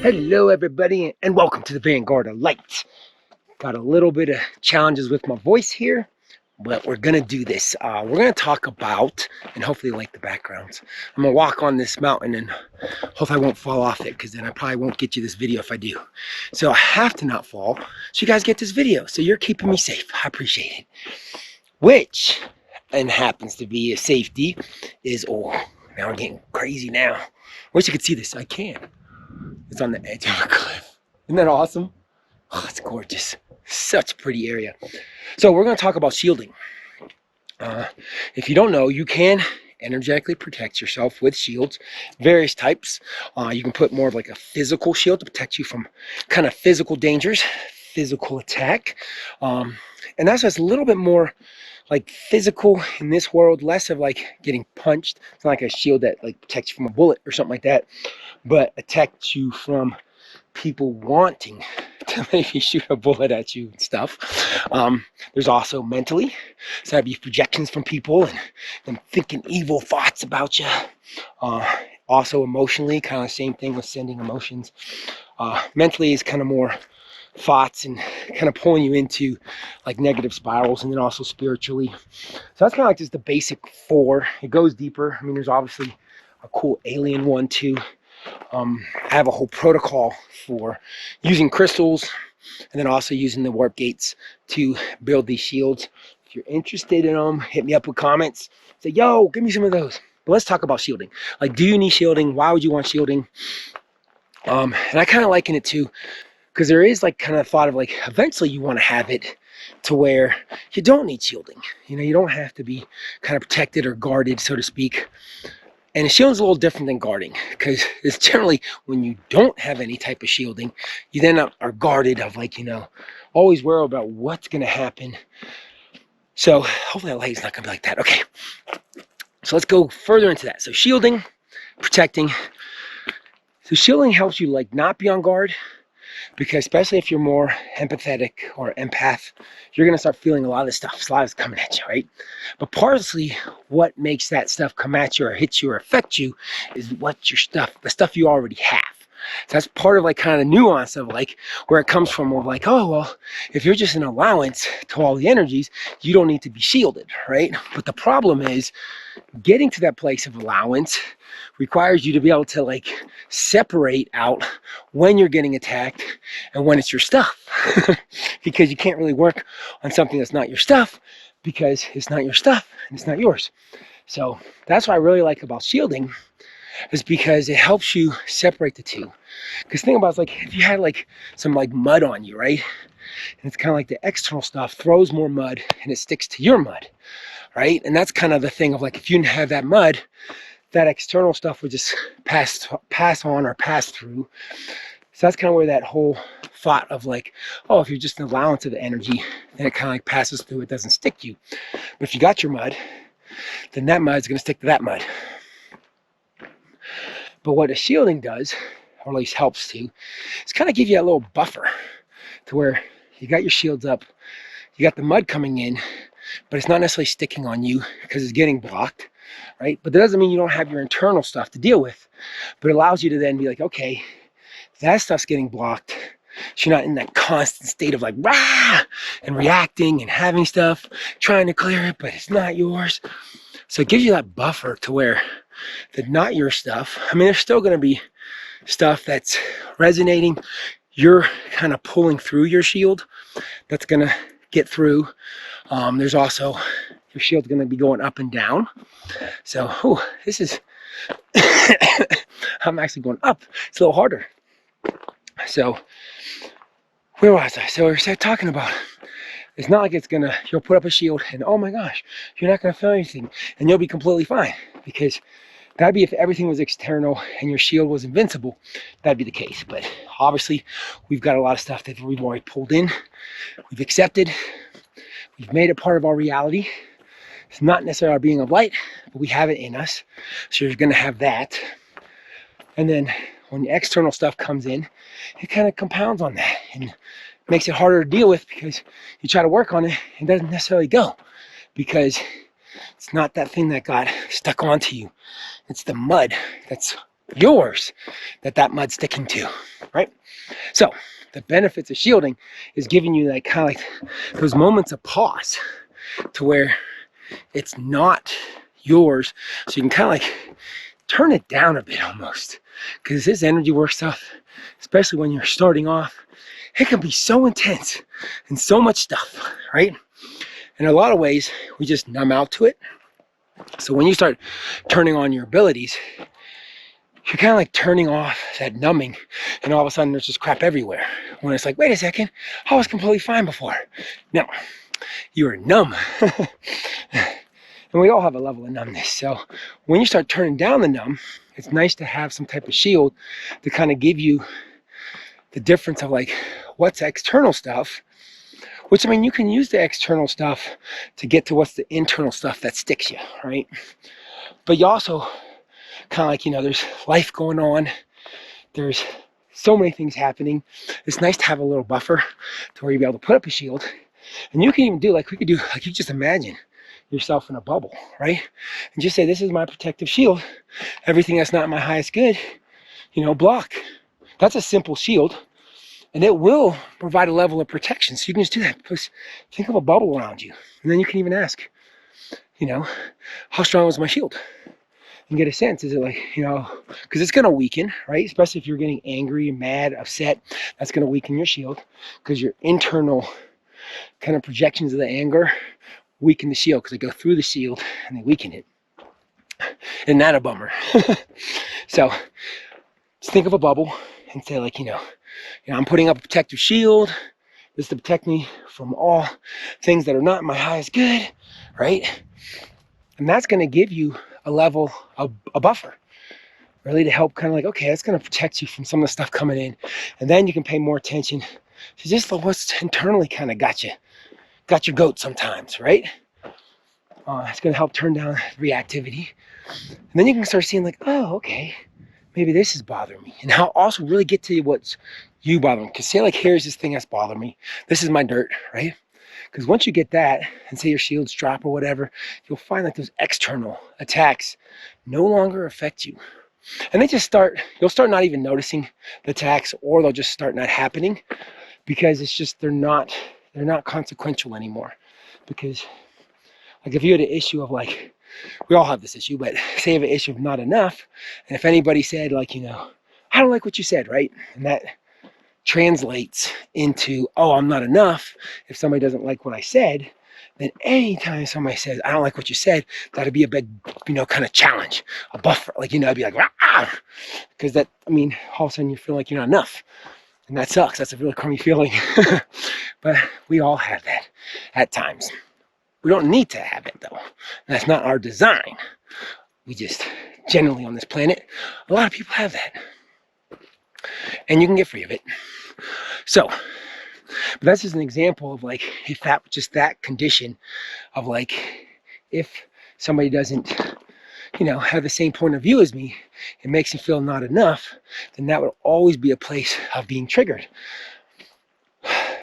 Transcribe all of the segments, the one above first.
Hello everybody and welcome to the Vanguard of Light. Got a little bit of challenges with my voice here, but we're gonna do this. We're gonna talk about, and hopefully you like the backgrounds. I'm gonna walk on this mountain and hopefully I won't fall off it, because then I probably won't get you this video if I do. So I have to not fall so you guys get this video. So you're keeping me safe. I appreciate it. Which, and happens to be a safety, is, oh, now we're getting crazy now. Wish you could see this. I can. It's on the edge of a cliff. Isn't that awesome? Oh, it's gorgeous. Such a pretty area. So we're going to talk about shielding. If you don't know, you can energetically protect yourself with shields, various types. You can put more of like a physical shield to protect you from kind of physical dangers, physical attack. And that's just a little bit more like physical in this world, less of like getting punched. It's not like a shield that like protects you from a bullet or something like that, but protects you from people wanting to maybe shoot a bullet at you and stuff. There's also mentally, so that'd be projections from people and them thinking evil thoughts about you. Also emotionally, kind of the same thing with sending emotions. Mentally is kind of more thoughts and kind of pulling you into like negative spirals, and then also spiritually. So that's kind of like just the basic four. It goes deeper. I mean, there's obviously a cool alien one too. I have a whole protocol for using crystals and then also using the warp gates to build these shields. If you're interested in them, hit me up with comments. Say, yo, give me some of those. But let's talk about shielding. Like, do you need shielding? Why would you want shielding? And I kind of liken it to, because there is like kind of thought of like eventually you want to have it to where you don't need shielding. You know, you don't have to be kind of protected or guarded, so to speak. And shielding is a little different than guarding, because it's generally when you don't have any type of shielding, you then are guarded of like, you know, always worry about what's going to happen. So hopefully that light's not going to be like that. Okay, so let's go further into that. So shielding, protecting. So shielding helps you like not be on guard, because especially if you're more empathetic or empath, you're going to start feeling a lot of this stuff. A lot is coming at you, right? But partially what makes that stuff come at you or hit you or affect you is what your stuff, the stuff you already have. So that's part of like kind of nuance of like where it comes from, of like, oh, well, if you're just an allowance to all the energies, you don't need to be shielded, right? But the problem is getting to that place of allowance requires you to be able to like separate out when you're getting attacked and when it's your stuff. Because you can't really work on something that's not your stuff, because it's not your stuff and it's not yours. So that's what I really like about shielding, is because it helps you separate the two. Because think about it, like if you had like some like mud on you, right? And it's kind of like the external stuff throws more mud and it sticks to your mud, right? And that's kind of the thing of like, if you didn't have that mud, that external stuff would just pass on or pass through. So that's kind of where that whole thought of like, oh, if you're just an allowance of the energy, then it kind of like passes through, it doesn't stick to you. But if you got your mud, then that mud is going to stick to that mud. But what a shielding does, or at least helps to, is kind of give you a little buffer to where you got your shields up, you got the mud coming in, but it's not necessarily sticking on you because it's getting blocked, right? But that doesn't mean you don't have your internal stuff to deal with, but it allows you to then be like, okay, that stuff's getting blocked. So you're not in that constant state of like, rah, and reacting and having stuff, trying to clear it, but it's not yours. So it gives you that buffer to where the not your stuff, I mean, there's still going to be stuff that's resonating. You're kind of pulling through your shield. That's going to get through. There's also, your shield's going to be going up and down. So, this is, I'm actually going up. It's a little harder. So, where was I? So we started talking about, it's not like it's going to, you'll put up a shield and oh my gosh, you're not going to feel anything and you'll be completely fine. Because that'd be if everything was external and your shield was invincible, that'd be the case. But obviously, we've got a lot of stuff that we've already pulled in, we've accepted, we've made it part of our reality. It's not necessarily our being of light, but we have it in us. So you're going to have that. And then when the external stuff comes in, it kind of compounds on that and makes it harder to deal with, because you try to work on it, it doesn't necessarily go, because it's not that thing that got stuck onto you. It's the mud that's yours that mud's sticking to. right? So the benefits of shielding is giving you like kind of like those moments of pause to where it's not yours. So you can kind of like turn it down a bit almost. Because this energy work stuff, especially when you're starting off, it can be so intense and so much stuff, right? In a lot of ways, we just numb out to it. So when you start turning on your abilities, you're kind of like turning off that numbing, and all of a sudden there's just crap everywhere. When it's like, wait a second, I was completely fine before. No, you were numb. And we all have a level of numbness. So when you start turning down the numb, it's nice to have some type of shield to kind of give you the difference of like what's external stuff, which I mean, you can use the external stuff to get to what's the internal stuff that sticks you, right? But you also kind of like, you know, there's life going on. There's so many things happening. It's nice to have a little buffer to where you'll be able to put up a shield. And you can even do like we could do, like you just imagine yourself in a bubble, right? And just say, this is my protective shield. Everything that's not my highest good, you know, block. That's a simple shield, and it will provide a level of protection. So you can just do that. Because think of a bubble around you, and then you can even ask, you know, how strong was my shield? And get a sense, is it like, you know, because it's going to weaken, right? Especially if you're getting angry, mad, upset, that's going to weaken your shield because your internal kind of projections of the anger weaken the shield because they go through the shield and they weaken it. Isn't that a bummer? So just think of a bubble and say like, you know, I'm putting up a protective shield. This is to protect me from all things that are not my highest good, right? And that's going to give you a level of a buffer, really, to help kind of like, okay, that's going to protect you from some of the stuff coming in. And then you can pay more attention to just what's internally kind of got your goat sometimes, right? It's going to help turn down reactivity. And then you can start seeing like, oh, okay, maybe this is bothering me. And how also really get to what's you bothering. Because say like, here's this thing that's bothering me. This is my dirt, right? Because once you get that, and say your shields drop or whatever, you'll find that those external attacks no longer affect you. And they just you'll start not even noticing the attacks, or they'll just start not happening because it's just, they're not consequential anymore. Because like if you had an issue of like, we all have this issue, but say you have an issue of not enough, and if anybody said like, you know, I don't like what you said, right? And that translates into, oh, I'm not enough. If somebody doesn't like what I said, then anytime somebody says, I don't like what you said, that'd be a big, you know, kind of challenge, a buffer. Like, you know, I'd be like, ah, because that, I mean, all of a sudden you feel like you're not enough. And that sucks. That's a really crummy feeling. But we all have that at times. We don't need to have it though. That's not our design. We just, generally on this planet, a lot of people have that. And you can get free of it. So, but that's just an example of like, if that just that condition of like, if somebody doesn't, you know, have the same point of view as me, it makes me feel not enough, then that would always be a place of being triggered.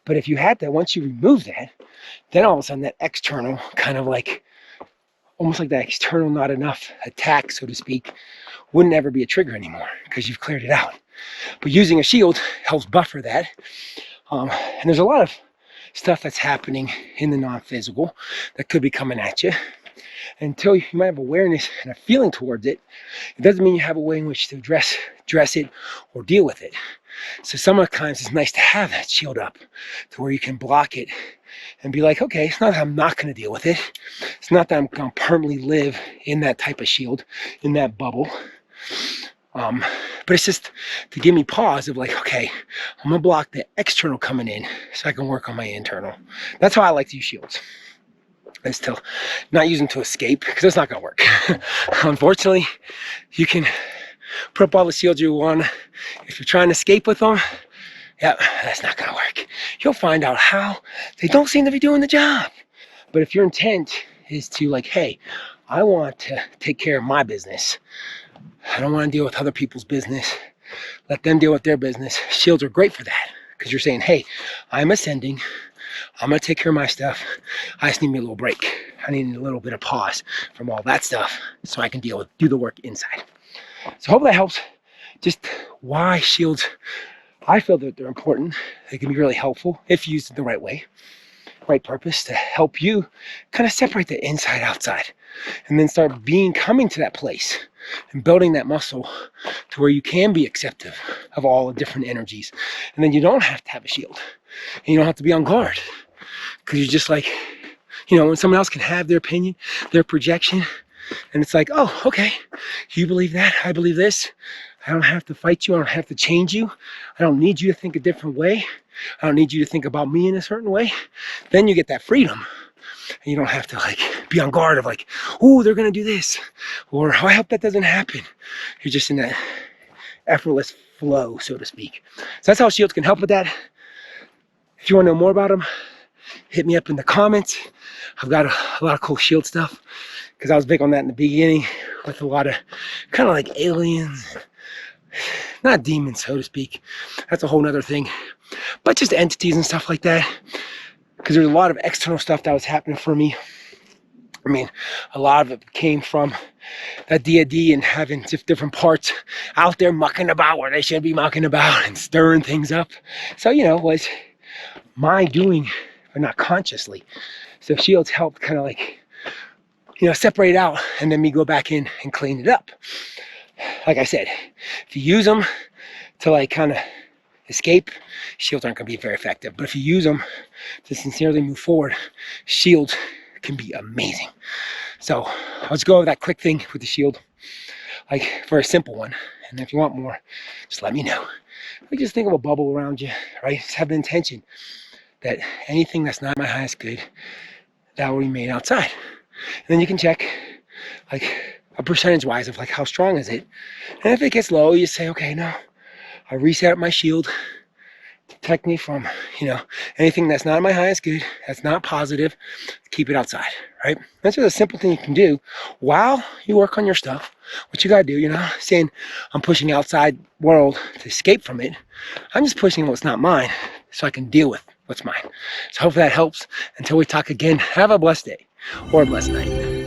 But if you had that, once you remove that, then all of a sudden that external kind of like, almost like that external not enough attack, so to speak, wouldn't ever be a trigger anymore because you've cleared it out. But using a shield helps buffer that. And there's a lot of stuff that's happening in the non-physical that could be coming at you. Until you might have awareness and a feeling towards it, it doesn't mean you have a way in which to address it or deal with it. So sometimes it's nice to have that shield up to where you can block it and be like, okay, it's not that I'm not going to deal with it. It's not that I'm going to permanently live in that type of shield, in that bubble. But it's just to give me pause of like, okay, I'm going to block the external coming in so I can work on my internal. That's how I like to use shields. Is to not use them to escape, because that's not going to work. Unfortunately, you can put up all the shields you want. If you're trying to escape with them, yeah, that's not going to work. You'll find out how they don't seem to be doing the job. But if your intent is to like, hey, I want to take care of my business. I don't want to deal with other people's business. Let them deal with their business. Shields are great for that, because you're saying, hey, I'm ascending. I'm going to take care of my stuff. I just need me a little break. I need a little bit of pause from all that stuff so I can do the work inside. So hope that helps. Just why shields I feel that they're important. They can be really helpful if used in the right way, right purpose, to help you kind of separate the inside outside and then start coming to that place and building that muscle to where you can be accepting of all the different energies. And then you don't have to have a shield and you don't have to be on guard, because you're just like, when someone else can have their opinion, their projection, and it's like, oh, okay, you believe that, I believe this. I don't have to fight you. I don't have to change you. I don't need you to think a different way. I don't need you to think about me in a certain way. Then you get that freedom. And you don't have to like be on guard of like, oh, they're going to do this. Or oh, I hope that doesn't happen. You're just in that effortless flow, so to speak. So that's how shields can help with that. If you want to know more about them, hit me up in the comments. I've got a lot of cool shield stuff, because I was big on that in the beginning with a lot of kind of like aliens, not demons, so to speak. That's a whole nother thing, but just entities and stuff like that, because there's a lot of external stuff that was happening for me. I mean, a lot of it came from that D&D and having different parts out there mucking about where they shouldn't be mucking about and stirring things up. So, it was my doing, but not consciously. So shields helped kind of like, separate it out, and then me go back in and clean it up. Like I said, if you use them to like kind of escape, shields aren't going to be very effective. But if you use them to sincerely move forward, shields can be amazing. So I'll just go over that quick thing with the shield, like for a simple one. And if you want more, just let me know. Like just think of a bubble around you, right? Just have the intention that anything that's not my highest good, that will remain outside. And then you can check like a percentage wise of like how strong is it. And if it gets low, you say, okay, no, I reset up my shield to protect me from, anything that's not my highest good, that's not positive, keep it outside, right? That's just a simple thing you can do while you work on your stuff. What you gotta do, saying I'm pushing outside world to escape from it. I'm just pushing what's not mine so I can deal with what's mine. So hopefully that helps. Until we talk again, have a blessed day or a blessed night.